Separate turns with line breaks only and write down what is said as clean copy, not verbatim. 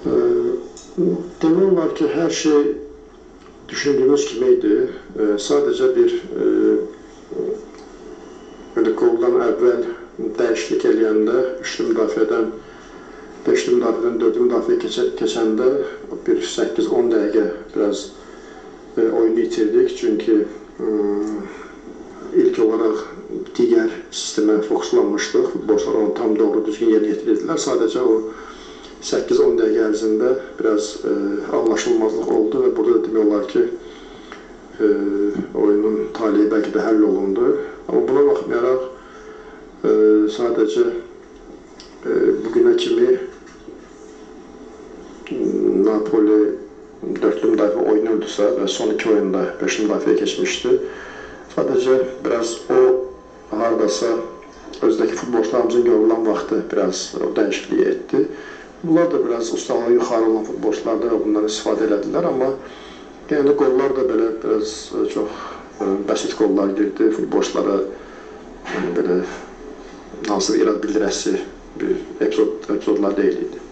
Demək olar ki, hər şey düşündüyümüz kimi idi. Sadəcə bir qoldan əvvəl dəyişiklik eləyəndə, 3-lü müdafiədən 5-li müdafiədən 4-lü müdafiəyə keçəndə bir 8-10 dəqiqə biraz oyunu itirdik. Çünki ilk olaraq digər sistemə fokuslanmışdıq. Futbolçular onu tam doğru düzgün yerinə yetirirdilər. Sadəcə o 8-10 dəqiqə ərzində biraz anlaşılmazlıq oldu və burada da demək olar ki, oyunun taleyi bəlkə də həll olundu. Amma buna baxmayaraq, sadəcə bugünə kimi Napoli 4-lü müdafiə oynayırdısa və son 2 oyunda 5-li müdafiəyə keçmişdi. Sadəcə biraz o haradasa özdəki futbolçularımızın yorulan vaxtı biraz o dəyişikliyi etdi. Bunlar da biraz ustalığı yuxarı olan futbolçulardır və bundan istifadə elədilər. Amma genelde qollar da belə biraz çox bəsit qollar girdi. Futbolçulara belə hansı bir irad bildirəsi bir epizodlar deyildi.